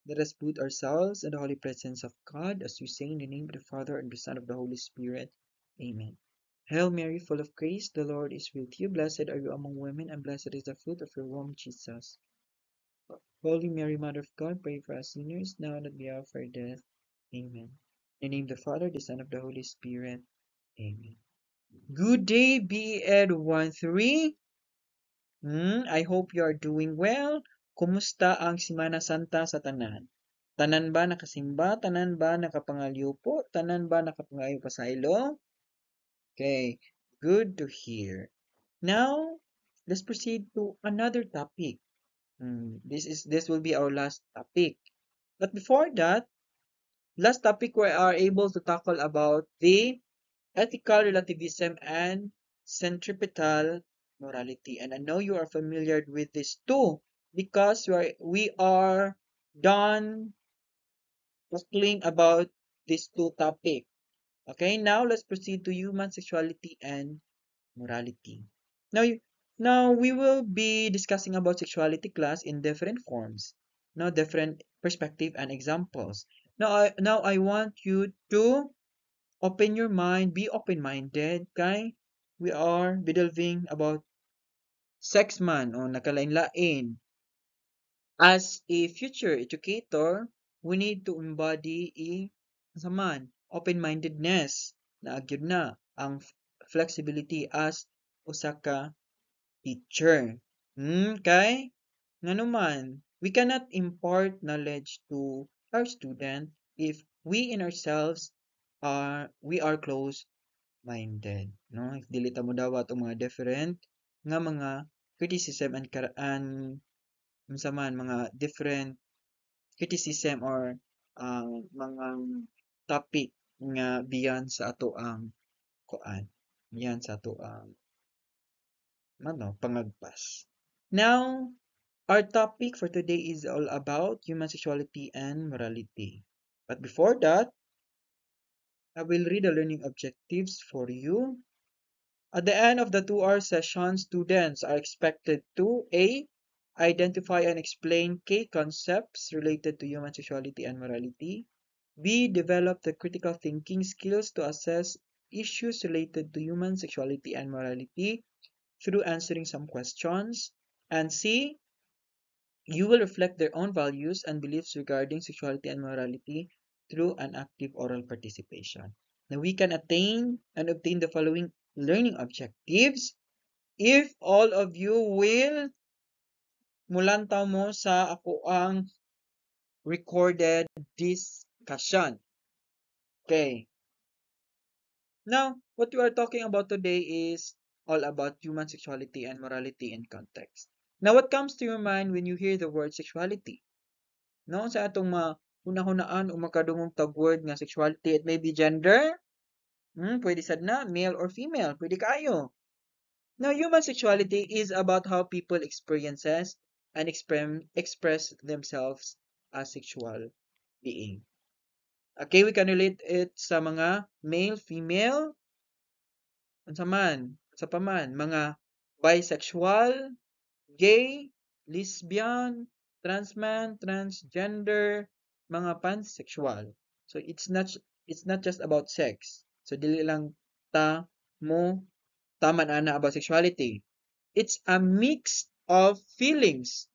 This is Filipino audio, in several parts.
Let us put ourselves in the holy presence of God as we say in the name of the Father and the Son of the Holy Spirit. Amen. Hail Mary, full of grace, the Lord is with you. Blessed are you among women, and blessed is the fruit of your womb, Jesus. Holy Mary, Mother of God, pray for us sinners, now and at the hour of our death. Amen. In the name of the Father, the Son of the Holy Spirit. Amen. Good day, BEd 13. I hope you are doing well. Kumusta ang Semana Santa sa tanan? Tanan ba nakasimba? Tanan ba nakapangalyupo? Tanan ba nakapangayo pasaylo? Okay, good to hear. Now, let's proceed to another topic. This will be our last topic. But before that, last topic we are able to tackle about the ethical relativism and centripetal morality. And I know you are familiar with this too because we are done tackling about these two topics. Okay, now let's proceed to human sexuality and morality. Now, now we will be discussing about sexuality class in different forms, now different perspective and examples. Now I want you to open your mind, be open-minded, kay we are be delving about sex man o nakalain-lain. As a future educator, we need to embody sa man, open-mindedness na agyud na ang flexibility as usa ka teacher. Kay ngano man, we cannot impart knowledge to our student if we in ourselves we are close-minded, no? If dili ta mo dawat og mga different nga mga criticism and unsa man mga different criticism or mga topic nga beyond sa ato ang kuan, beyond sa ato ang pangagpas. Now, our topic for today is all about human sexuality and morality. But before that, I will read the learning objectives for you. At the end of the 2-hour session, students are expected to A. Identify and explain key concepts related to human sexuality and morality. B. Develop the critical thinking skills to assess issues related to human sexuality and morality through answering some questions. And C. You will reflect their own values and beliefs regarding sexuality and morality through an active oral participation. Now, we can attain and obtain the following learning objectives if all of you will mulantaw mo sa ako ang recorded discussion. Okay. Now, what we are talking about today is all about human sexuality and morality in context. Now, what comes to your mind when you hear the word sexuality? No, sa atong hunahunaan o makadungong tagword nga sexuality, it may be gender, pwede sad na, male or female, pwede kayo. Now, human sexuality is about how people experiences and express themselves as sexual being. Okay, we can relate it sa mga male, female, unsa man, sa paman, mga bisexual, gay, lesbian, transman, transgender, mga pansexual. So it's not just about sex. So dili lang tama na about sexuality. It's a mix of feelings,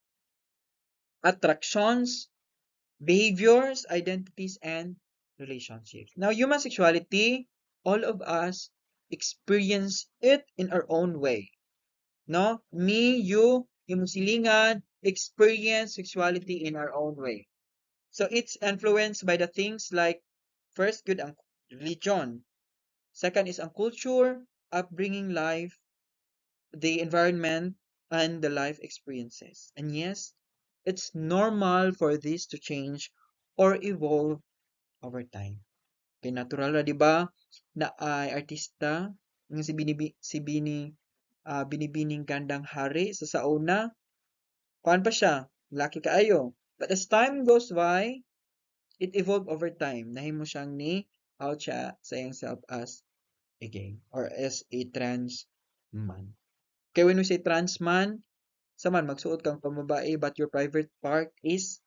attractions, behaviors, identities, and relationships. Now, human sexuality, all of us experience it in our own way. No? Me, you, yung silingan, experience sexuality in our own way. So it's influenced by the things like, first, good ang religion. Second is ang culture, upbringing, life, the environment, and the life experiences. And yes, it's normal for this to change or evolve over time. Kaya natural ra, di ba, na ay artista, yung Binibining Gandang Hari sa sauna, kuan pa siya, laki kaayo. But as time goes by, it evolved over time. Nahimo siyang ni out siya sa iyang self as a gay or as a trans man. Kaya when we say trans man, sa man magsuot kang pamabae but your private part is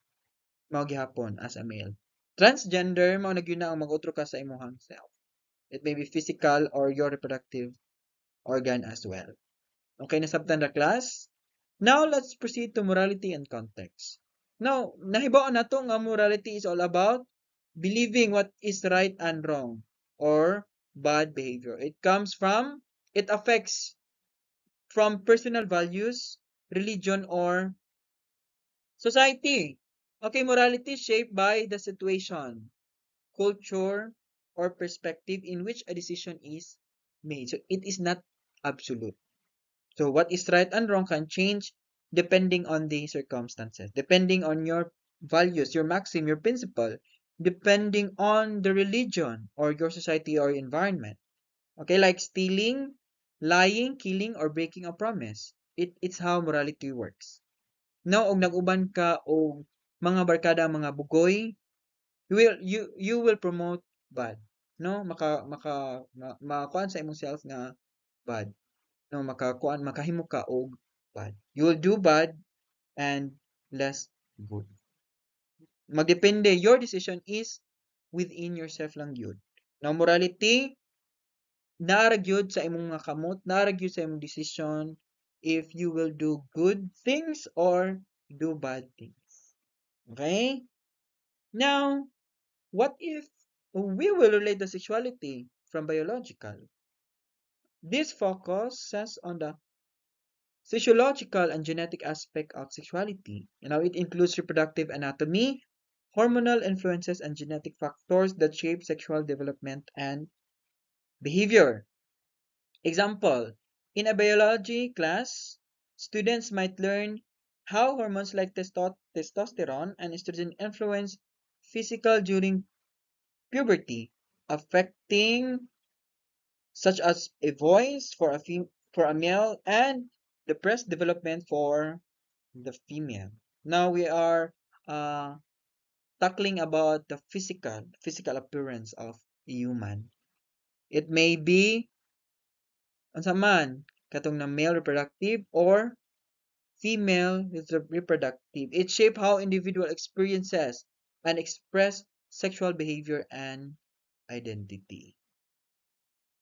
mao gihapon as a male. Transgender mao na gyud na ang mag-utro ka sa imong self. It may be physical or your reproductive organ as well. Okay, nasabtan ra class? Now let's proceed to morality and context. Now, nahibaw na to nga morality is all about believing what is right and wrong or bad behavior. It affects from personal values, religion, or society. Okay, morality shaped by the situation, culture, or perspective in which a decision is made. So it is not absolute. So what is right and wrong can change depending on the circumstances, depending on your values, your maxim, your principle, depending on the religion or your society or environment. Okay, like stealing, lying, killing, or breaking a promise. It's how morality works. Now, og nag-uban ka og mga barkada, mga bugoy, you will promote bad. No, makakuan sa imong self nga bad. No, makahimo ka og bad. You will do bad and less good. Magdepende, your decision is within yourself lang yun. Now, morality, naara gyud sa imong mga kamot, naara gyud sa imong decision if you will do good things or do bad things. Okay? Now, what if we will relate the sexuality from biological? This focuses on the physiological and genetic aspect of sexuality. It includes reproductive anatomy, hormonal influences, and genetic factors that shape sexual development and behavior. Example, in a biology class, students might learn how hormones like testosterone and estrogen influence physical during puberty, affecting such as a voice for a male and the breast development for the female. Now we are uh, tackling about the physical appearance of a human. It may be unsa man katong na male reproductive or female reproductive. It shape how individual experiences and express sexual behavior and identity.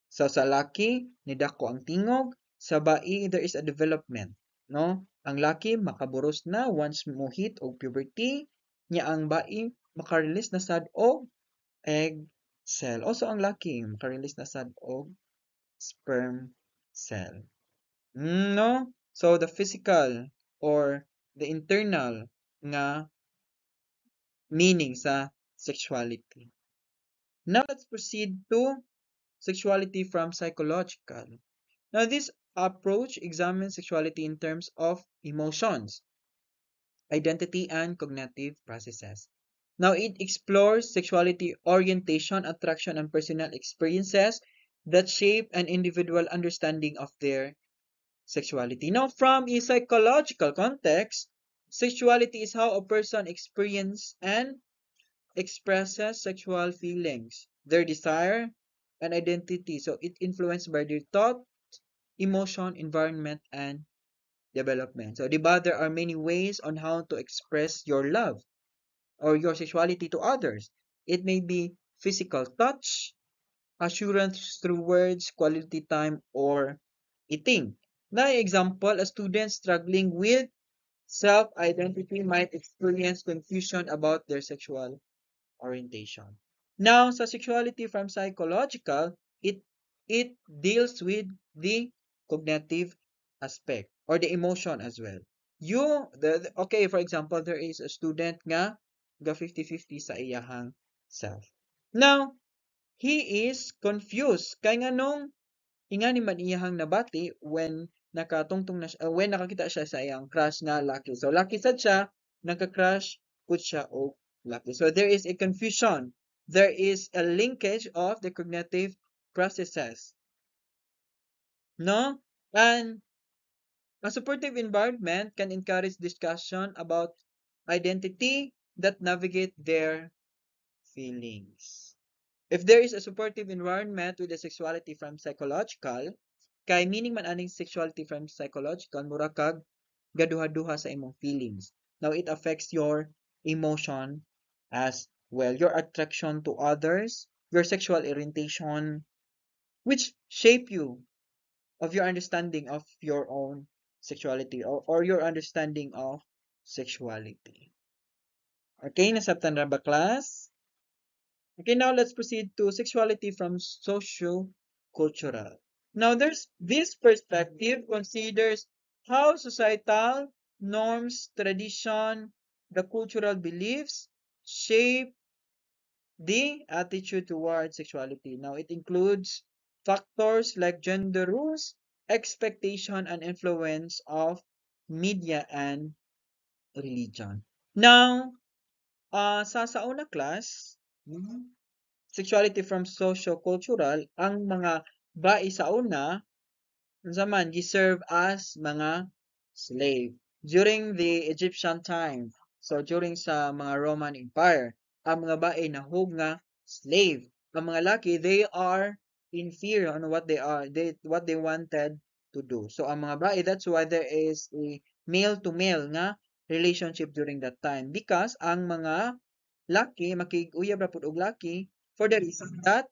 So sa laki, nidako ang tingog, sa bai there is a development, no? Ang laki makaburos na once mo hit og puberty, nya ang bai makarelease na sad og egg cell. Also ang laki makarelease na sad og sperm cell. No? So the physical or the internal nga meaning sa sexuality. Now let's proceed to sexuality from psychological. Now this approach examines sexuality in terms of emotions, identity, and cognitive processes. Now it explores sexuality orientation, attraction, and personal experiences that shape an individual understanding of their sexuality. Now, from a psychological context, sexuality is how a person experiences and expresses sexual feelings, their desire, and identity. So it influenced by their thought, emotion, environment, and development. So, diba, there are many ways on how to express your love or your sexuality to others. It may be physical touch, assurance through words, quality time, or eating. Now, example, a student struggling with self-identity might experience confusion about their sexual orientation. Now, sa sexuality from psychological, it deals with the cognitive aspect or the emotion as well. Okay, for example, there is a student nga ga 50-50 sa iyahang self. Now, he is confused kay nganong ingani man iyahang nabati when when nakakita siya sa iyang crush nga laki. So laki sad siya, nagka-crush pud siya og laki. So there is a confusion. There is a linkage of the cognitive processes. No? And a supportive environment can encourage discussion about identity that navigate their feelings. If there is a supportive environment with the sexuality from psychological, kay meaning man aning sexuality from psychological, mura kag gaduha-duha sa imong feelings. Now, it affects your emotion as well, your attraction to others, your sexual orientation, which shape you of your understanding of your own sexuality or your understanding of sexuality. Okay, nasabtan na ba class? Okay, now let's proceed to sexuality from socio-cultural. Now, there's this perspective considers how societal norms, tradition, the cultural beliefs shape the attitude towards sexuality. Now, it includes factors like gender roles, expectation, and influence of media and religion. Now, sa una class, sexuality from socio-cultural, ang mga bai sa una, unsa man gi-serve as mga slave during the Egyptian time. So during sa mga Roman Empire, ang mga bae nahug nga slave. Ang mga laki, they are inferior on what they are, what they wanted to do. So ang mga bae, that's why there is a male to male nga relationship during that time because ang mga laki makig-uyab ra pud og laki for the reason that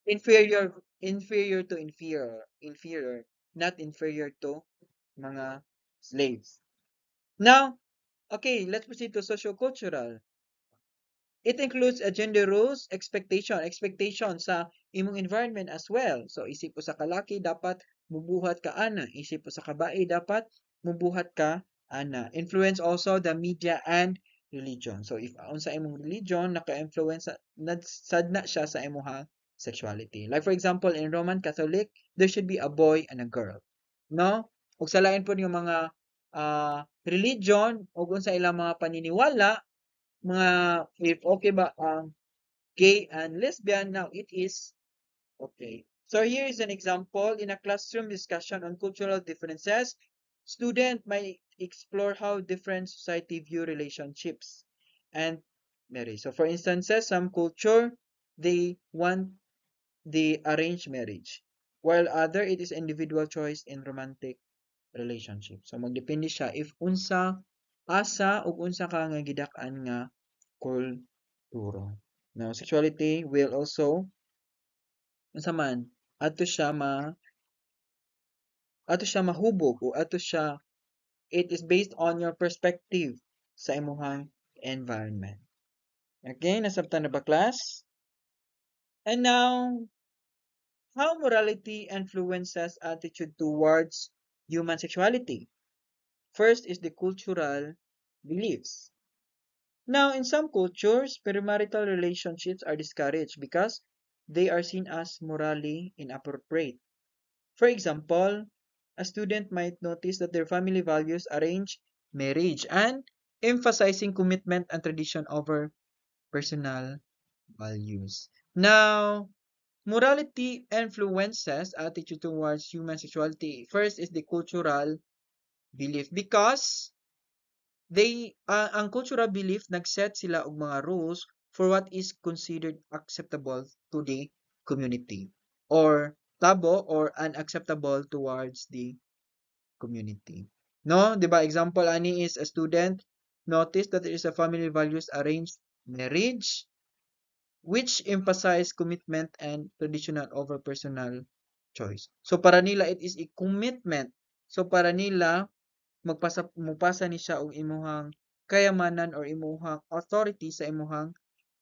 inferior to inferior, not inferior to mga slaves. Now, okay, let's proceed to socio-cultural. It includes a gender roles, expectation sa imong environment as well. So, isip po sa kalaki, dapat mubuhat ka ana. Isip po sa kabae, dapat mubuhat ka ana. Influence also the media and religion. So, if unsa imong religion, naka-influence, sad na siya sa imong sexuality. Like for example, in Roman Catholic, there should be a boy and a girl. No? Ug sa lain po yung mga religion, ug unsa ilang mga paniniwala, mga if okay ba ang gay and lesbian, now it is okay. So here is an example in a classroom discussion on cultural differences. Student might explore how different society view relationships and marriage. So for instances, some culture they want the arranged marriage, while other it is individual choice in romantic relationship. So magdepende siya if unsa asa ug unsa ka nga gidak-an nga kultura. Now, sexuality will also, unsa man, ato siya mahubog o ato siya, it is based on your perspective sa imong environment. Okay, nasabtan na ba class? And now, how morality influences attitude towards human sexuality? First is the cultural beliefs. Now, in some cultures, premarital relationships are discouraged because they are seen as morally inappropriate. For example, a student might notice that their family values arranged marriage and emphasizing commitment and tradition over personal values. Now, morality influences attitude towards human sexuality. First is the cultural belief because ang cultural belief nagset sila og mga rules for what is considered acceptable to the community or tabo or unacceptable towards the community. No, 'di ba? Example ani is a student notice that there is a family values arranged marriage which emphasize commitment and traditional over personal choice. So para nila it is a commitment. So para nila mupasa ni siya og imuhang kayamanan or imuhang authority sa imuhang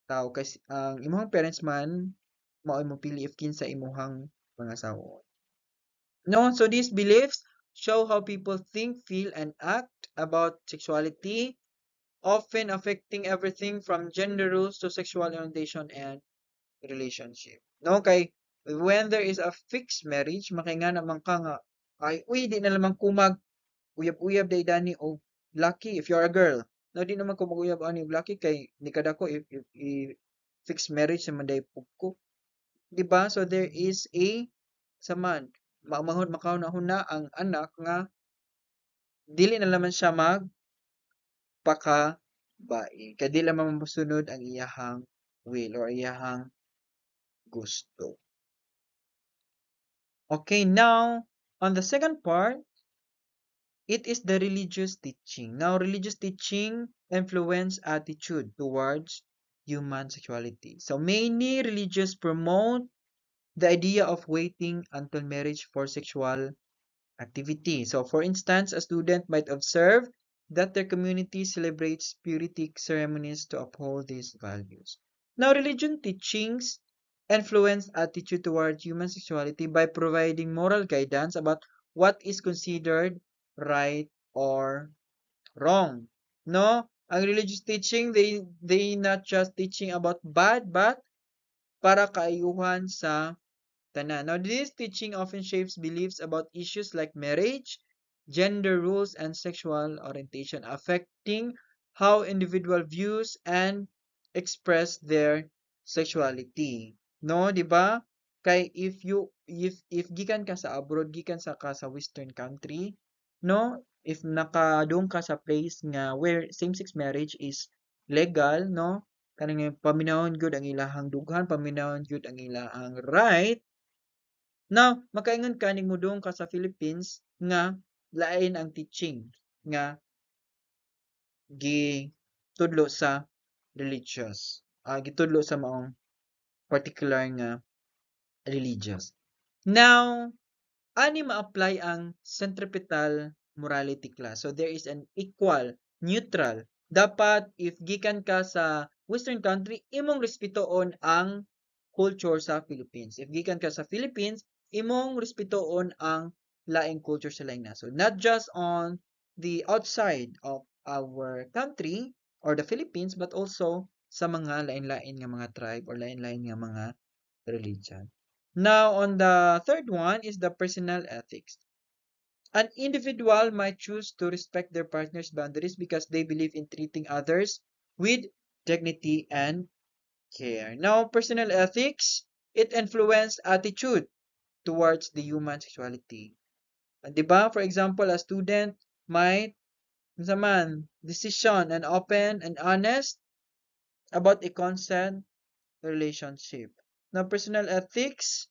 tao kasi ang imuhang parents man mao imong pili if kinsa imuhang pangasawa. No, so these beliefs show how people think, feel, and act about sexuality, often affecting everything from gender roles to sexual orientation and relationship. No, kay when there is a fixed marriage, makingana naman ka nga, ay, uy, di na lamang kumag uyab-uyab day dani o lucky if you're a girl. No, di naman ko mag-uyab ani og lucky kay ni kada ko if fixed marriage naman day ko. Di ba? So there is a saman mamahon makauna-huna ang anak nga dili na naman siya magpakabae. Kay dili naman mosunod ang iyahang will or iyahang gusto. Okay, now on the second part, It is the religious teaching. Now, religious teaching influence attitude towards human sexuality. So many religions promote the idea of waiting until marriage for sexual activity. So, for instance, a student might observe that their community celebrates purity ceremonies to uphold these values. Now, religion teachings influence attitude toward human sexuality by providing moral guidance about what is considered right or wrong. No, ang religious teaching, they not just teaching about bad, but para kaayuhan sa tanan. Now, this teaching often shapes beliefs about issues like marriage, gender rules, and sexual orientation, affecting how individual views and express their sexuality. No, di ba? Kay if gikan ka sa abroad, gikan sa western country, no? If nakadung ka sa place nga where same-sex marriage is legal, no? Kanang paminawon gyud ang ilahang dughan, paminawon gyud ang ilahang right. Now, makaingon ka ning mudong ka sa Philippines nga lain ang teaching nga gitudlo sa religious. Gitudlo sa maong particular nga religious. Now, ani ma-apply ang centripetal morality class. So there is an equal, neutral. Dapat if gikan ka sa Western country, imong respetoon ang culture sa Philippines. If gikan ka sa Philippines, imong respetoon ang laing culture sa laing nasod. Not just on the outside of our country or the Philippines, but also sa mga lain-lain nga mga tribe or lain-lain nga mga religion. Now, on the third one is the personal ethics. An individual might choose to respect their partner's boundaries because they believe in treating others with dignity and care. Now, personal ethics, it influences attitude towards the human sexuality. Diba? For example, a student might decision and open and honest about a consent relationship. Now, personal ethics,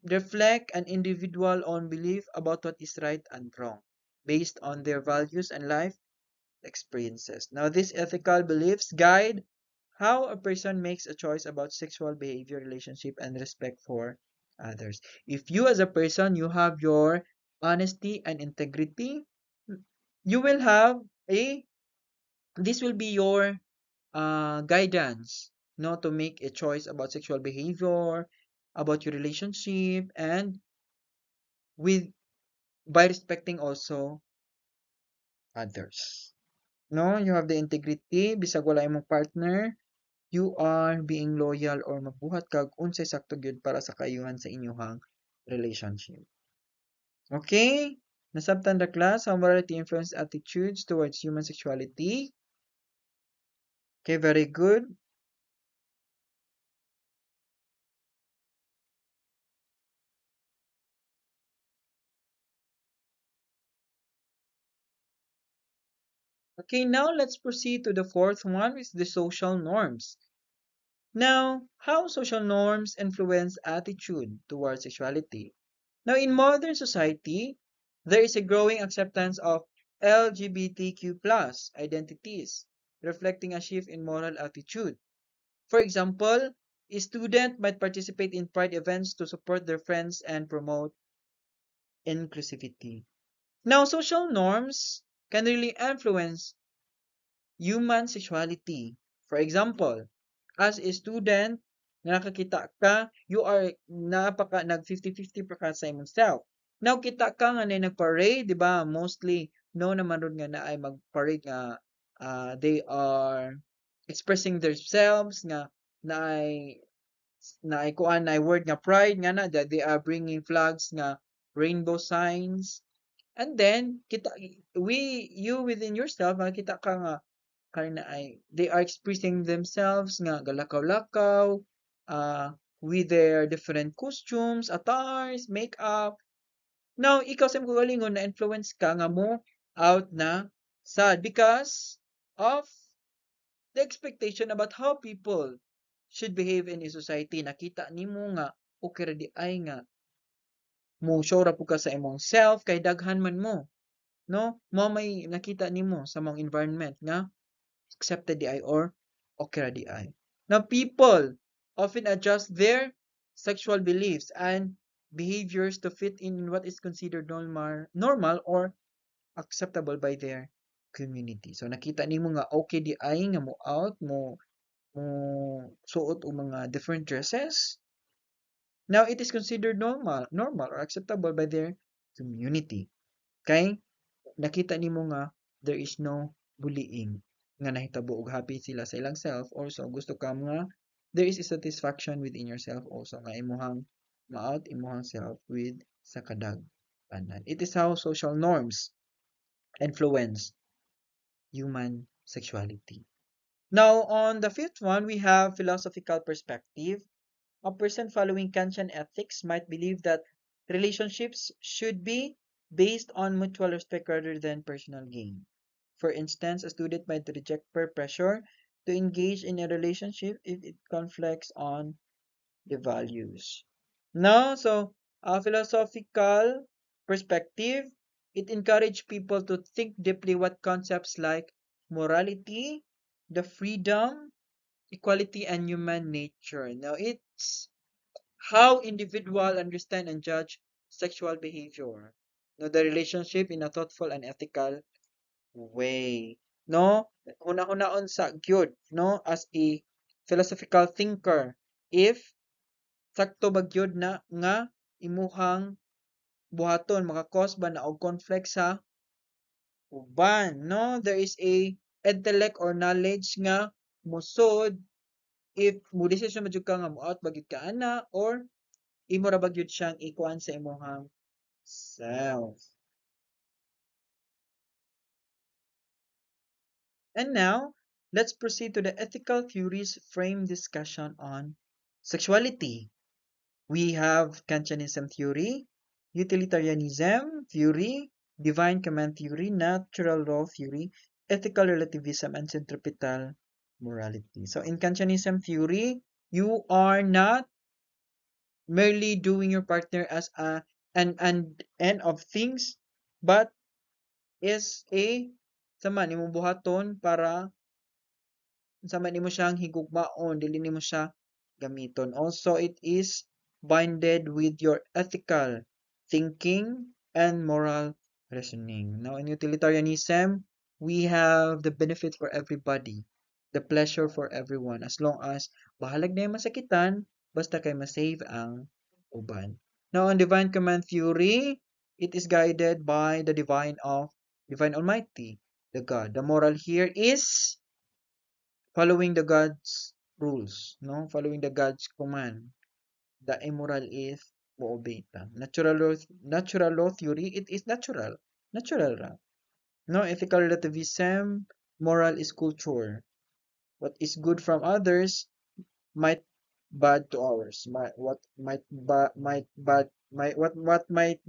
reflect an individual own belief about what is right and wrong based on their values and life experiences. Now, these ethical beliefs guide how a person makes a choice about sexual behavior, relationship, and respect for others. If you as a person, you have your honesty and integrity, you will have a, this will be your guidance, no, to make a choice about sexual behavior, about your relationship, and with by respecting also others. No, you have the integrity, bisag wala imong partner, you are being loyal or mabuhat kag unsay sakto gyud para sa kayuhan sa inyong relationship. Okay? Nasabtan the class how morality influence attitudes towards human sexuality. Okay, very good. Okay, now let's proceed to the fourth one, is the social norms. Now, how social norms influence attitude towards sexuality. Now, in modern society, there is a growing acceptance of LGBTQ plus identities, reflecting a shift in moral attitude. For example, a student might participate in pride events to support their friends and promote inclusivity. Now, social norms can really influence human sexuality. For example, as a student, nakakita ka, you are nag 50-50 pa ka sa imong self. Now kita ka nga na nagparade, di ba? Mostly no naman ron nga na ay magparade nga they are expressing themselves nga na ay kuan na word nga pride nga na that they are bringing flags nga rainbow signs. And then you within yourself makita ka nga karna ay they are expressing themselves nga galakaw-lakaw with their different costumes, attires, makeup. Now, ikaw sa mga galingon na influence ka nga mo out na sad because of the expectation about how people should behave in a society. Nakita nimo nga okay ra di ay nga mo show ra pud ka sa imong self kay daghan man mo. no? Mo may nakita nimo sa mong environment nga accepted di ay or okay ra di ay. Now, people often adjust their sexual beliefs and behaviors to fit in what is considered normal or acceptable by their community. So nakita nimo nga okay di ay nga mo out mo suot og mga different dresses. Now it is considered normal or acceptable by their community. Kay nakita nimo nga there is no bullying nga nahitabo og happy sila sa ilang self, also gusto ka nga there is a satisfaction within yourself also nga imuhang ma-out imuhang self with sa kadag tanan. It is how social norms influence human sexuality. Now, on the fifth one, we have philosophical perspective. A person following Kantian ethics might believe that relationships should be based on mutual respect rather than personal gain. For instance, a student might reject peer pressure to engage in a relationship if it conflicts on the values. Now, so a philosophical perspective, it encourages people to think deeply what concepts like morality, the freedom, equality, and human nature. Now, it's how individual understand and judge sexual behavior. No, the relationship in a thoughtful and ethical way. No, huna-hunaon sa gyud, no, as a philosophical thinker. If sakto ba gyud na nga imuhang buhaton maka-cause ba na og conflict sa uban, no? There is a intellect or knowledge nga musod if mo decision magyud ka nga mo-out ba gyud ka ana or imo ra ba gyud siyang ikuan sa imong self. And now, let's proceed to the ethical theories frame discussion on sexuality. We have Kantianism theory, utilitarianism theory, divine command theory, natural law theory, ethical relativism, and centripetal morality. So in Kantianism theory, you are not merely doing your partner as an end of things, but is a sama nimo buhaton para sama nimo siyang higugmaon, dili nimo siya gamiton. Also, it is binded with your ethical thinking and moral reasoning. Now, in utilitarianism, we have the benefit for everybody, the pleasure for everyone, as long as bahalag na yung masakitan, basta kay masave ang uban. Now, on divine command theory, it is guided by the divine Almighty, the God. The moral here is following the God's rules, no? Following the God's command. The immoral is mo-obey ta. Natural law theory, it is natural. Natural ra. No, ethical relativism, moral is culture. What is good from others might bad to ours. What might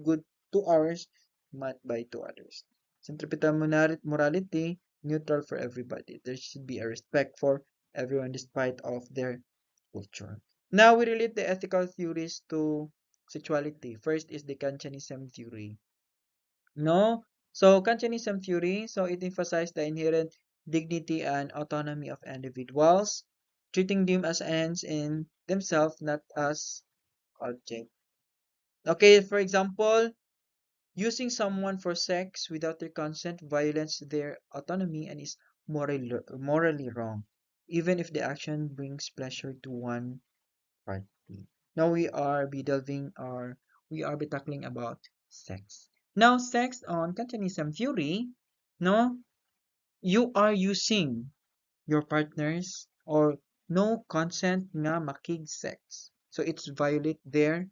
good to ours might bad to others. Centripetal morality, neutral for everybody. There should be a respect for everyone despite of their culture. Now we relate the ethical theories to sexuality. First is the Kantianism theory. No? So Kantianism theory, so it emphasized the inherent dignity and autonomy of individuals, treating them as ends in themselves, not as object. Okay, for example, using someone for sex without their consent violates their autonomy and is morally wrong, even if the action brings pleasure to one party. Now we are be tackling about sex. Now, sex on Kantianism theory, no, you are using your partners or no consent nga makig sex. So it's violate their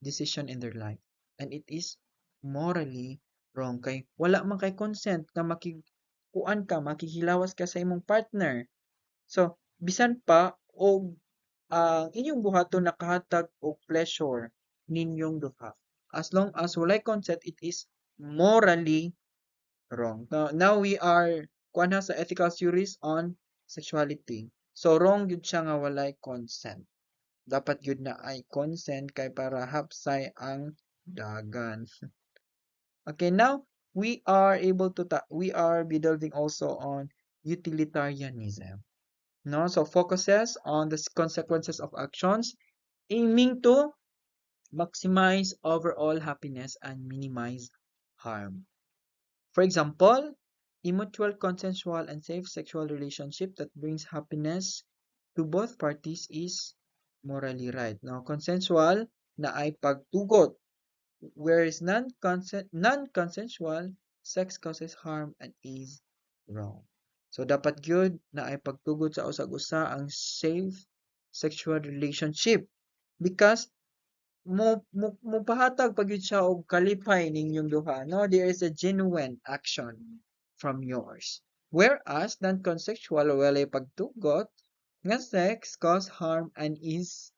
decision in their life. And it is morally wrong kay wala man kay consent nga makikuan ka, makihilawas ka sa imong partner. So, bisan pa og ang inyong buhaton nakahatag og pleasure ninyong duha. As long as walay consent, it is morally wrong. Now we are kuan sa ethical theories on sexuality. So wrong yun siya nga walay consent. Dapat yun na ay consent kay para hapsay ang dagan. Okay, now we are able to we are be delving also on utilitarianism. No, so focuses on the consequences of actions, aiming to maximize overall happiness and minimize harm. For example, a mutual consensual and safe sexual relationship that brings happiness to both parties is morally right. Now, consensual na ay pagtugot, whereas non-consensual sex causes harm and is wrong. So, dapat gyud na ay pagtugot sa usag-usa ang safe sexual relationship because mupahatag pag yun siya og kalipay ninyong duha, no? There is a genuine action from yours. Whereas non-consensual walay pagtugot nga sex cause harm and is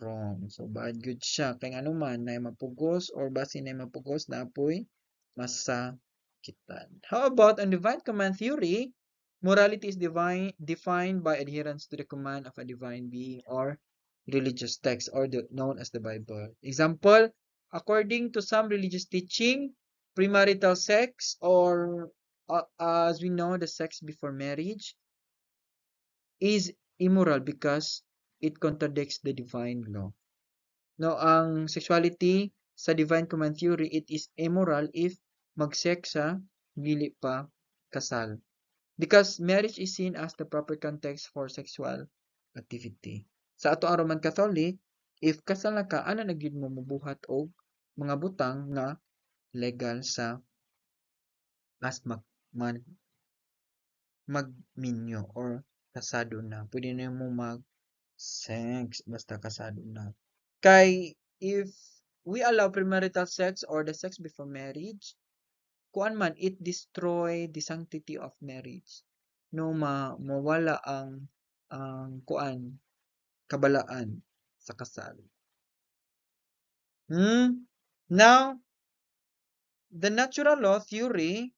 wrong. So bad good siya kay ano man na mapugos or basi na mapugos na apoy masakitan. How about on divine command theory? Morality is defined by adherence to the command of a divine being or religious text or known as the Bible. Example, according to some religious teaching, premarital sex or as we know, the sex before marriage is immoral because it contradicts the divine law. No, ang sexuality sa divine command theory, it is immoral if mag-sex sa dili pa kasal. Because marriage is seen as the proper context for sexual activity. Sa ato ang Roman Catholic, if kasal na ka, ana na gyud mo mabuhat og mga butang nga legal sa as magminyo or kasado na. Pwede na mo mag-sex basta kasado na. Kay if we allow premarital sex or the sex before marriage, kuan man, it destroy the sanctity of marriage. No, mawala ang kuan, kabalaan sa kasal. Now, the natural law theory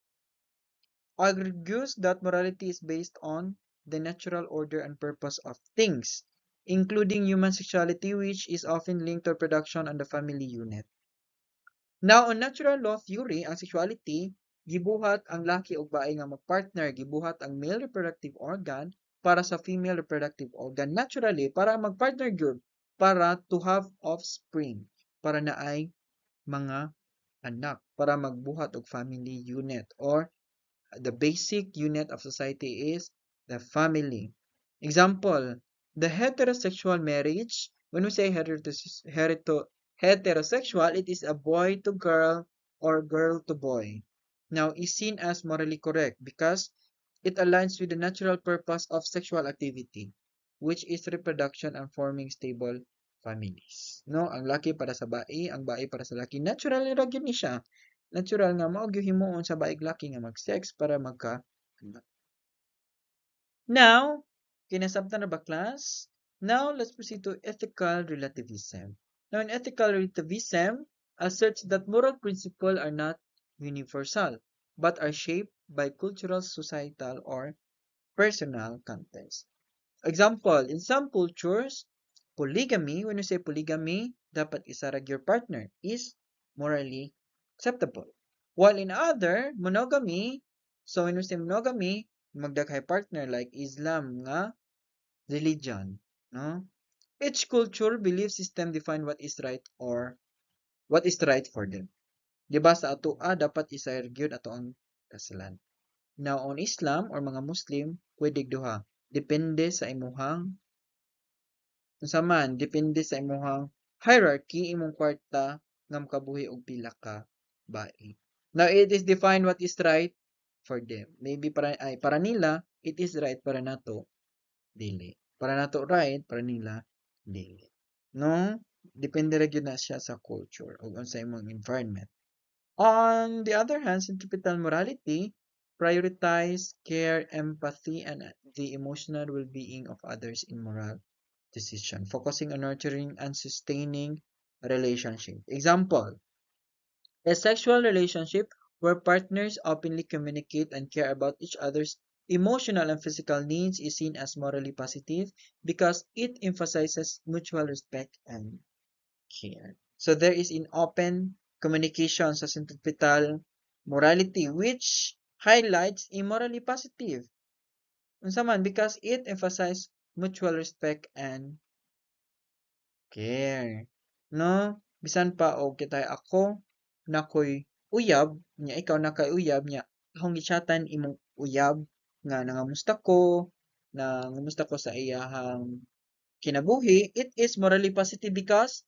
argues that morality is based on the natural order and purpose of things, including human sexuality, which is often linked to reproduction and the family unit. Now, on natural law theory, ang sexuality, gibuhat ang laki o bae nga magpartner, gibuhat ang male reproductive organ para sa female reproductive organ. Naturally, para magpartner gyud, para to have offspring, para naay mga anak, para magbuhat og family unit or the basic unit of society is the family. Example, the heterosexual marriage, when we say heterosexual, it is a boy to girl or girl to boy. Now, is seen as morally correct because it aligns with the natural purpose of sexual activity, which is reproduction and forming stable families. No, ang laki para sa bae, ang bae para sa laki. Natural ra gyud ni siya. Natural nga mao gyud himuon sa baig laki nga mag-sex para magka. Now, kinasabtan na ba class? Now, let's proceed to ethical relativism. Now, in ethical relativism, asserts that moral principles are not universal, but are shaped by cultural, societal, or personal context. Example, in some cultures, polygamy, when you say polygamy, dapat isarag your partner, is morally acceptable. While in other, monogamy, so when we say monogamy, magdaghay partner like Islam nga religion, no? Each culture belief system define what is right or what is right for them. Diba sa ato dapat isayag gyud ato ang kasalan. Now on Islam or mga Muslim, pwede duha. Depende sa imuhang unsa man, depende sa imuhang hierarchy imong kwarta nga makabuhi og pila ka bae. Now it is defined what is right for them. Maybe para nila it is right, para nato dili. Para nato right, para nila dili. No? Depende ra gyud na siya sa culture o sa imong environment. On the other hand, centripetal morality prioritize care, empathy, and the emotional well-being of others in moral decision, focusing on nurturing and sustaining a relationship. Example, a sexual relationship where partners openly communicate and care about each other's emotional and physical needs is seen as morally positive because it emphasizes mutual respect and care. So there is in open communication sa centripetal morality, which highlights immorally positive. Unsa man, because it emphasizes mutual respect and care. No? Bisan pa og kitay ako nakoy uyab, nya ikaw nakay uyab nya akong gichatan imong uyab nga nangamusta ko, nangamusta ko sa iyahang kinabuhi, it is morally positive because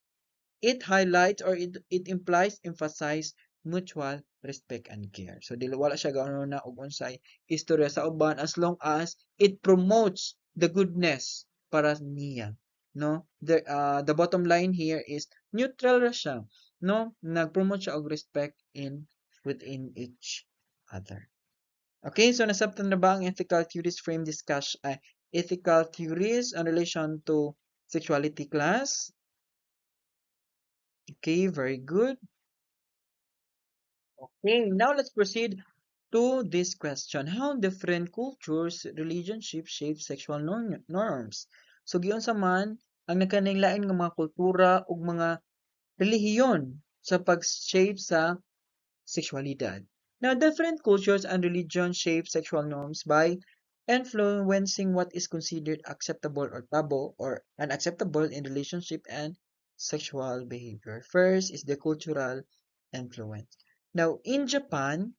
it highlights or it implies, emphasize mutual respect and care. So dili wala siya gaano na og unsay istorya sa uban as long as it promotes the goodness para niya, no? The bottom line here is neutral ra siya, no? Nag-promote siya og respect within each other. Okay, so nasabtan na ba ang ethical theories frame discussion, ethical theories in relation to sexuality class? Okay, very good. Okay, now let's proceed to this question. How different cultures, relationships shape sexual norms? So, giyon sa man, ang nagkaninglain ng mga kultura ug mga relihiyon sa pag-shape sa sexualidad. Now, different cultures and religions shape sexual norms by influencing what is considered acceptable or taboo or unacceptable in relationship and sexual behavior. First is the cultural influence. Now, in Japan,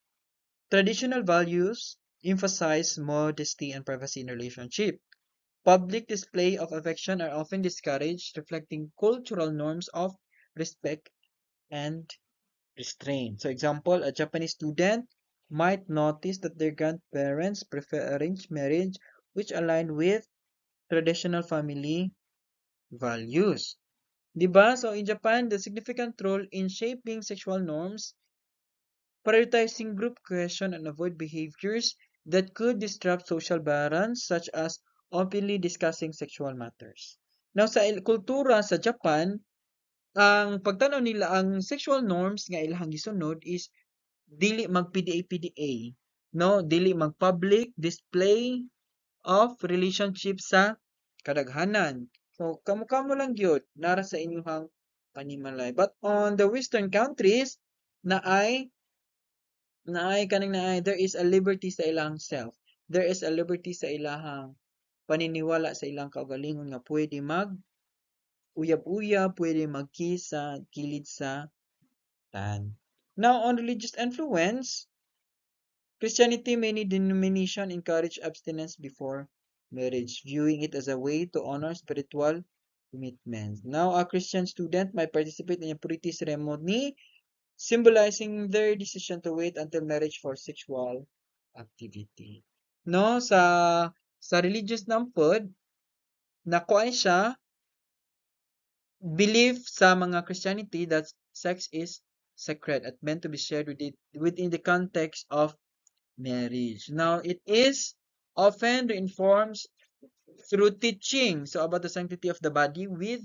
traditional values emphasize modesty and privacy in relationship. Public display of affection are often discouraged, reflecting cultural norms of respect and restraint. So example, a Japanese student might notice that their grandparents prefer arranged marriage, which align with traditional family values. Diba? So in Japan, the significant role in shaping sexual norms, prioritizing group cohesion and avoid behaviors that could disrupt social balance, such as openly discussing sexual matters. Now, sa kultura sa Japan, ang pagtanaw nila ang sexual norms nga ilang gisunod is dili mag PDA-PDA, no? Dili mag public display of relationship sa kadaghanan. So, kamo-kamo lang gyud nara sa inyong panimalay. But on the Western countries, naay there is a liberty sa ilang self. There is a liberty sa ilahang paniniwala sa ilang kaugalingon nga pwede mag uyab-uyab, pwede mag-kiss sa kilid sa tan. Now, on religious influence, Christianity, many denominations encourage abstinence before marriage, viewing it as a way to honor spiritual commitments. Now, a Christian student might participate in a purity ceremony, symbolizing their decision to wait until marriage for sexual activity. No, sa religious nampod, nakuha siya belief sa mga Christianity that sex is sacred at meant to be shared within the context of marriage. Now, it is often reinforced through teaching so about the sanctity of the body with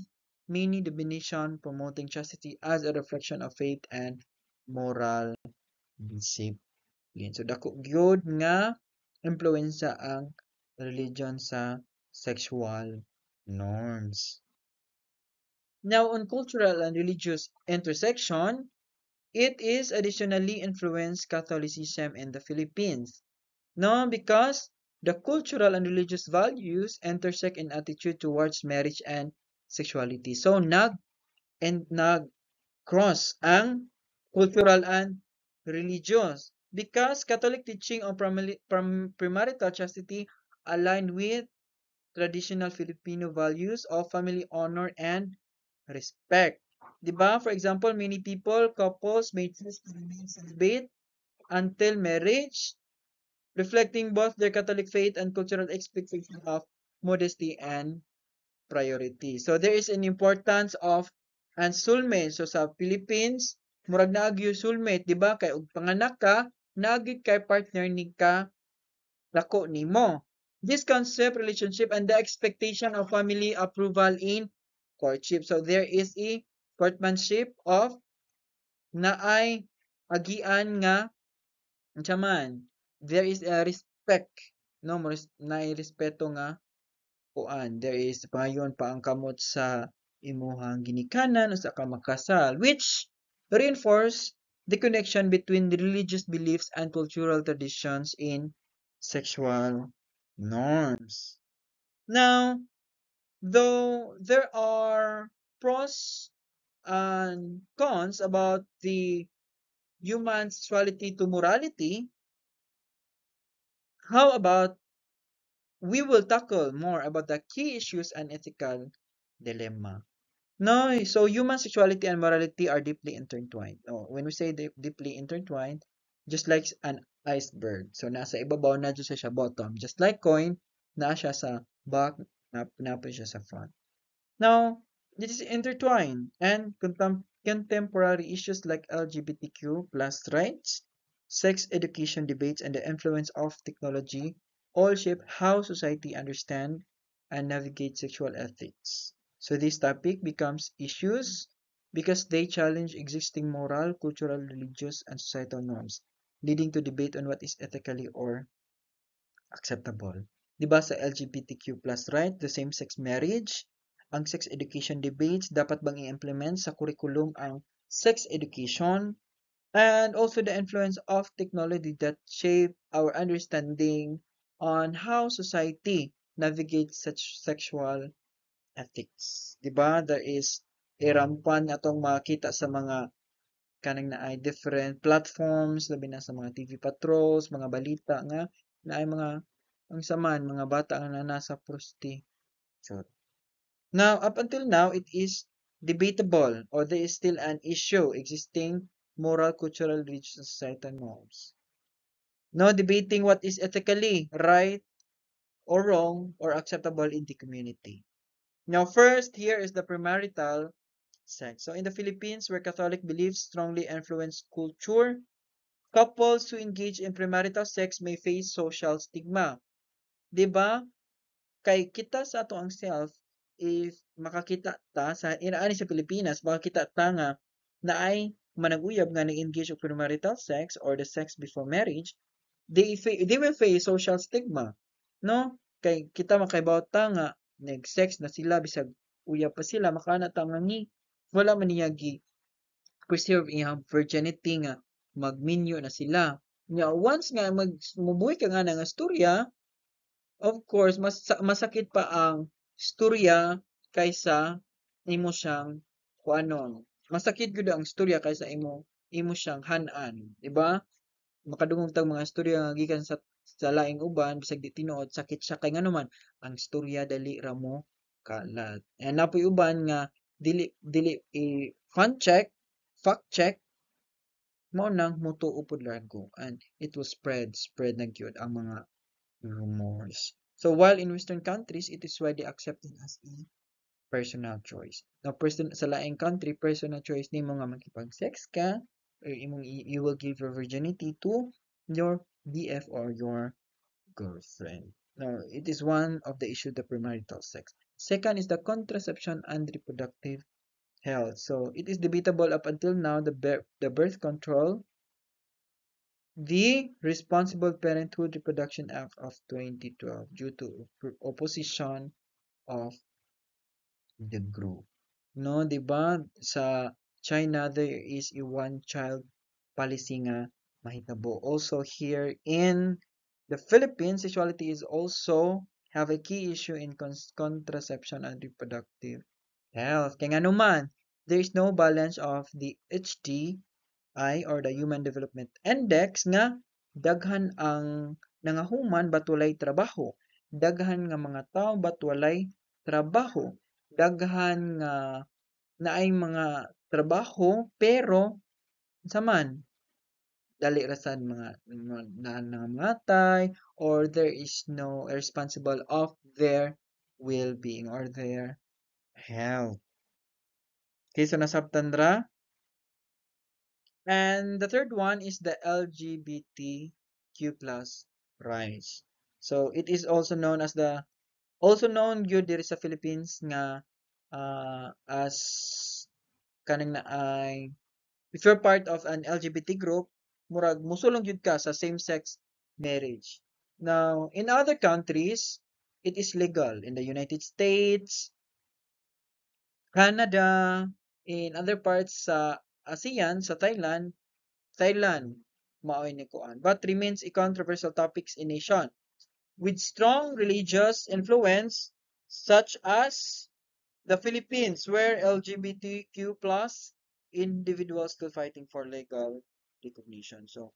many definition promoting chastity as a reflection of faith and moral discipline. So, dako gyud nga impluwensya ang religion sa sexual norms. Now, on cultural and religious intersection, it is additionally influenced Catholicism in the Philippines. No, because the cultural and religious values intersect in attitude towards marriage and sexuality. So, nag-cross ang cultural and religious. Because Catholic teaching on premarital chastity aligned with traditional Filipino values of family honor and respect. Diba? For example, many couples may choose to remain celibate until marriage, reflecting both their Catholic faith and cultural expectation of modesty and priority. So there is an importance of and soulmate. So sa Philippines, murag naagyo soulmate, di ba? Kay og panganak ka, naagid kay partner ni ka lako nimo. This concept, relationship, and the expectation of family approval in courtship. So there is a courtmanship of naay agian nga unsa man. There is a respect, no? Naay respeto nga kuan. There is payon pa ang kamot sa imuhang ginikanan usa ka makasal, which reinforce the connection between the religious beliefs and cultural traditions in sexual norms. Now, though there are pros and cons about the human sexuality to morality, how about we will tackle more about the key issues and ethical dilemma. No, so human sexuality and morality are deeply intertwined. Oh, when we say deeply intertwined, just like an iceberg. So nasa ibabaw na dyan siya bottom. Just like coin, na siya sa back, na siya sa front. Now, this is intertwined and contemporary issues like LGBTQ plus rights, sex education debates, and the influence of technology all shape how society understands and navigates sexual ethics. So this topic becomes issues because they challenge existing moral, cultural, religious, and societal norms, leading to debate on what is ethically or acceptable. 'Di ba sa LGBTQ plus right, the same-sex marriage, ang sex education debates, dapat bang i-implement sa curriculum ang sex education, and also the influence of technology that shape our understanding on how society navigates such sexual ethics. 'Di ba? There is irampan atong makita sa mga kanang na ay different platforms, labi na sa mga TV patrols, mga balita nga na ay mga ang saman mga bata nga na nasa prostitution. Now, up until now, it is debatable or there is still an issue existing moral, cultural, religious, and societal norms. No debating what is ethically right or wrong or acceptable in the community. Now, first, here is the premarital sex. So, in the Philippines, where Catholic beliefs strongly influence culture, couples who engage in premarital sex may face social stigma. 'Di ba? Kay kita sa ato ang self, if makakita ta sa inaani sa Pilipinas, makakita ta nga naay manag-uyab nga nag-engage og premarital sex or the sex before marriage, they will face social stigma, no? Kay kita makaibaw ta nga nag-sex na sila bisag uyab pa sila makana ta nga ni wala man niya gi preserve iyang virginity nga magminyo na sila. Nya once nga mubuhi ka nga nga storya, of course masakit pa ang storya kaysa imo siyang kuanon. Masakit gud ang storya kaysa imo siyang hanan, di ba? Makadungog tag mga storya nga gikan sa laing uban bisag di tinuod sakit siya kay nganuman ang storya dali ra mo kalat. And napoy uban nga dili dili fun check, fact check mao nang motuo pud lang ko and it was spread na gyud ang mga rumors. So while in Western countries, it is widely accepted as a personal choice. Now, sa laing country, personal choice nimo nga makipag-sex ka, or you will give your virginity to your BF or your girlfriend. Now, it is one of the issues the premarital sex. Second is the contraception and reproductive health. So it is debatable up until now the birth control, the Responsible Parenthood Reproduction Act of 2012 due to opposition of the group. No, 'di ba? Sa China there is a one child policy nga mahitabo. Also here in the Philippines, sexuality is also have a key issue in contraception and reproductive health. Kaya nga naman, there is no balance of the HDI or the Human Development Index nga daghan ang nangahuman ba't walay trabaho. Daghan nga mga tao ba't walay trabaho. Daghan nga naay mga trabaho pero unsa man dali ra sad mga nangamatay or there is no responsible of their well-being or their health. Okay, so nasabtan ra. And the third one is the LGBTQ plus rights. So it is also known as also known gyud diri sa Philippines nga as kaning na ay if you're part of an LGBT group, murag musulong gyud ka sa same-sex marriage. Now, in other countries, it is legal in the United States, Canada, in other parts sa ASEAN, sa Thailand, Thailand, maoy ni kuan, but remains a controversial topic in nation with strong religious influence, such as the Philippines, where LGBTQ plus individuals still fighting for legal recognition. So,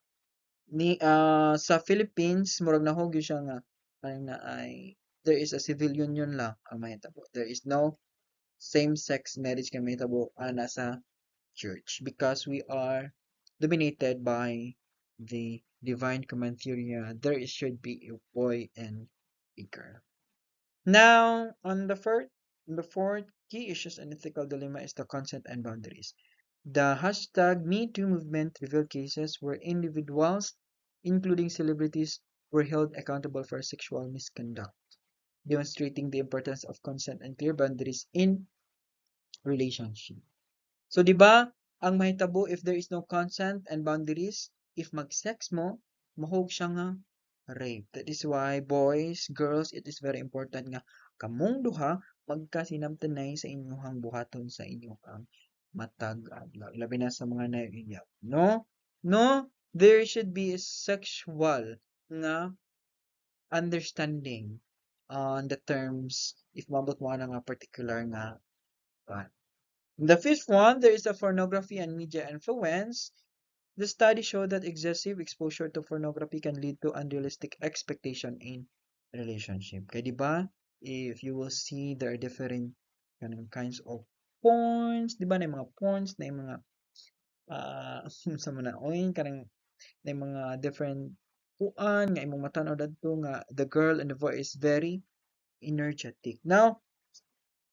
sa Philippines, murag nahog yun siya nga, parang na ay, there is a civil union lang ang mahitabo. There is no same-sex marriage kay mahitabo ana sa church because we are dominated by the divine command theory. There should be a boy and a girl. Now, on the fourth key issues and ethical dilemma is the consent and boundaries. The hashtag #MeToo movement revealed cases where individuals, including celebrities, were held accountable for sexual misconduct, demonstrating the importance of consent and clear boundaries in relationship. So, di ba, ang mahitabo if there is no consent and boundaries, if mag-sex mo, mahog siya nga rape. That is why, boys, girls, it is very important nga kamong duha magkasinamtanay sa inyong buhaton sa inyong matag adlaw. Labi na sa mga naiiyak. No? No? There should be a sexual nga understanding on the terms if mabot mo na nga particular nga one. The fifth one, there is a pornography and media influence. The study showed that excessive exposure to pornography can lead to unrealistic expectation in relationship. Kaya di ba, if you will see there are different kinds of porns, di ba na yung mga porns, na yung mga sa mga oin, kanang na yung mga different kuan, nga imong matanaw dadto nga the girl and the boy is very energetic. Now,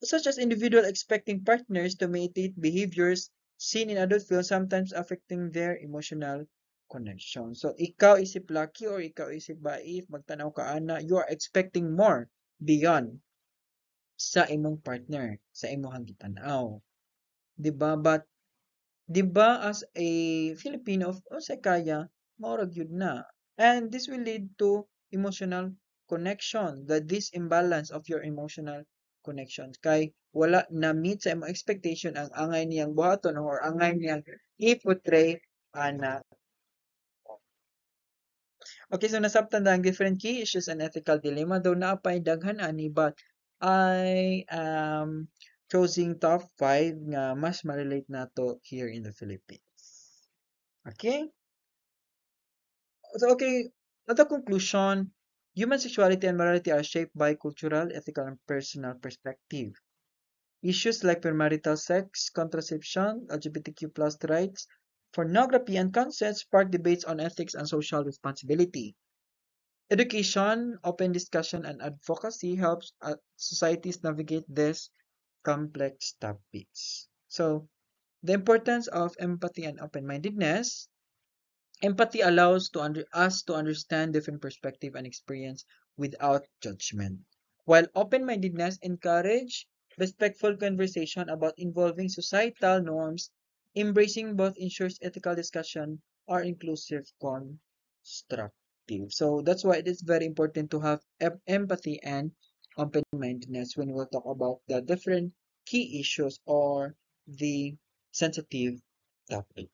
such as individual expecting partners to imitate behaviors seen in adult films, sometimes affecting their emotional connection. So, ikaw isip lucky or ikaw isip baif, magtanaw ka ana, you are expecting more beyond sa imong partner, sa imong gitanaw. Diba? But, diba as a Filipino, o sa kaya, maurag yun na. And this will lead to emotional connection, the disimbalance of your emotional connections. Kay wala na meet sa imong expectation ang angay niyang buhaton or angay niyang i-portray ana. Okay, so nasabtan na ang different key issues and ethical dilemma, though naapay daghan ani, but I am choosing top 5 nga mas ma-relate nato here in the Philippines. Okay? So, okay, at the conclusion, human sexuality and morality are shaped by cultural, ethical, and personal perspective. Issues like premarital sex, contraception, LGBTQ plus rights, pornography, and consent spark debates on ethics and social responsibility. Education, open discussion, and advocacy helps societies navigate these complex topics. So, the importance of empathy and open-mindedness. Empathy allows us to understand different perspective and experience without judgment, while open-mindedness encourage respectful conversation about involving societal norms. Embracing both ensures ethical discussion are inclusive, constructive. So that's why it is very important to have empathy and open-mindedness when we'll talk about the different key issues or the sensitive topic.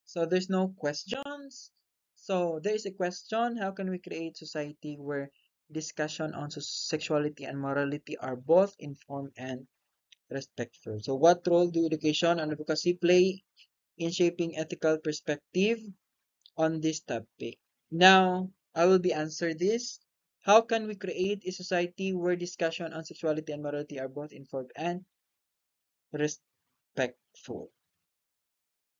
So there's no questions. So there is a question, how can we create society where discussion on sexuality and morality are both informed and respectful? So what role do education and advocacy play in shaping ethical perspective on this topic? Now, I will be answer this. How can we create a society where discussion on sexuality and morality are both informed and respectful?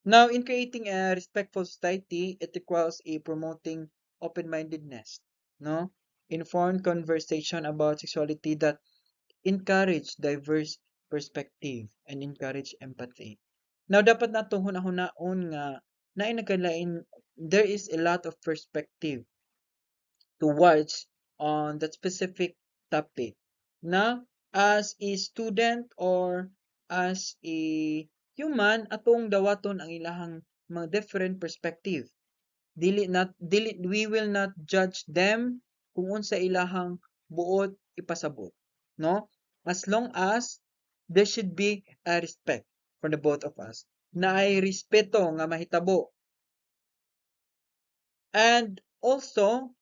Now, in creating a respectful society, it requires a promoting open-mindedness, no? Informed conversation about sexuality that encourage diverse perspective and encourage empathy. Now, dapat natong hunahunahon nga nagkalain there is a lot of perspective towards on that specific topic. Na as a student or as a human atong dawaton ang ilahang mga different perspective. We will not judge them kung unsa ilahang buot ipasabot, no? As long as there should be a respect for the both of us. na ay respeto nga mahitabo. And also,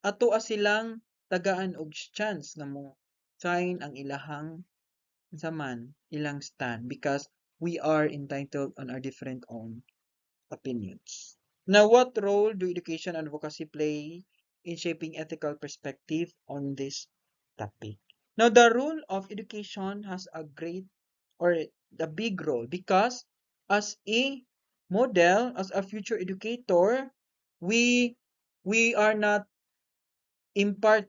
atoa silang tagaan og chance nga mo sign ang ilahang zaman, ilang stand because we are entitled on our different own opinions. Now, what role do education and advocacy play in shaping ethical perspective on this topic? Now, the role of education has a great or a big role because as a model, as a future educator, we we are not impart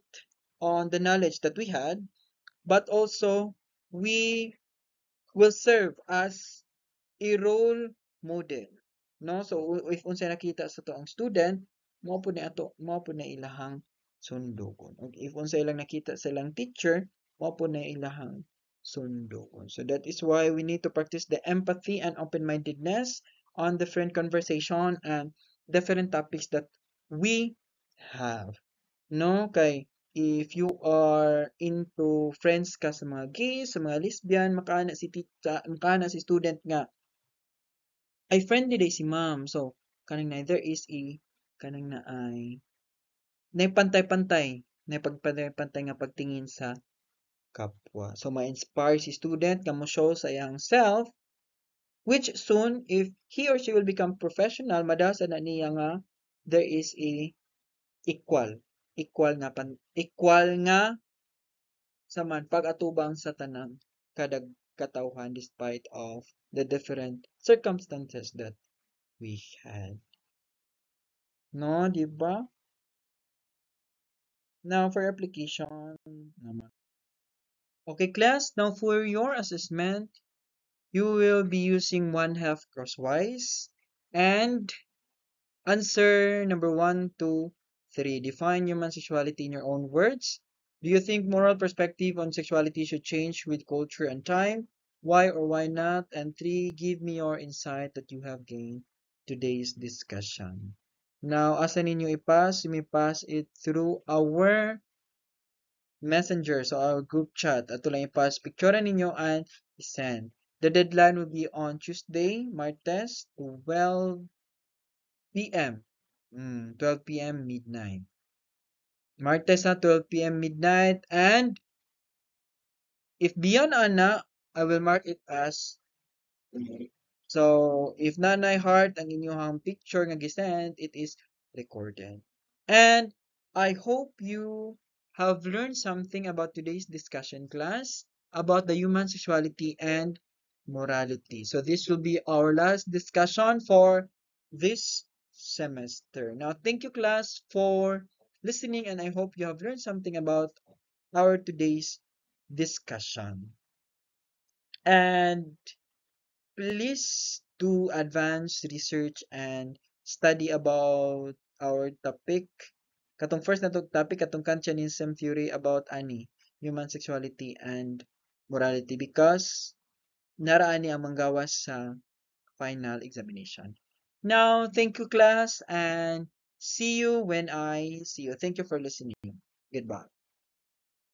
on the knowledge that we had, but also we will serve as a role model, no? So if unsay nakita sa to ang student, mao po na ilahang sundokon. Og if unsay ilang nakita sa ilang teacher, mao po na ilahang sundokon. So that is why we need to practice the empathy and open-mindedness on different conversation and different topics that we have. No, kay if you are into friends ka sa mga gay, sa mga lesbian, makaana si student nga ay friendly day si ma'am. So kanang na there is a kanang na ay naipantay-pantay, naipagpantay-pantay nga pagtingin sa kapwa. So ma-inspire si student nga mo show sa iyang self which soon if he or she will become professional, madasa na niya nga there is a equal equal nga sa man pag-atubang sa tanang kadag katawhan despite of the different circumstances that we had. No, di ba? Now for application naman. Okay, class. Now for your assessment, you will be using one half crosswise and answer number 1, 2, 3. Define human sexuality in your own words. Do you think moral perspective on sexuality should change with culture and time? Why or why not? And 3, give me your insight that you have gained today's discussion. Now, asa ninyo ipass? You may pass it through our messenger, so our group chat. Ato lang ipass picture ninyo and send. The deadline will be on Tuesday, Martes, 12 p.m. 12 p.m. midnight. Martes na 12 p.m. midnight. And if beyond ana, I will mark it as. So, if nanay heart ang inyong picture nga gisend, it is recorded. And I hope you have learned something about today's discussion class about the human sexuality and morality. So this will be our last discussion for this semester. Now, thank you class for listening and I hope you have learned something about our today's discussion. And please do advance research and study about our topic. Katong first na topic, katong Kantianism theory about ani, human sexuality and morality because naraan ni ang manggawas sa final examination. Now, thank you class and see you when I see you. Thank you for listening. Goodbye.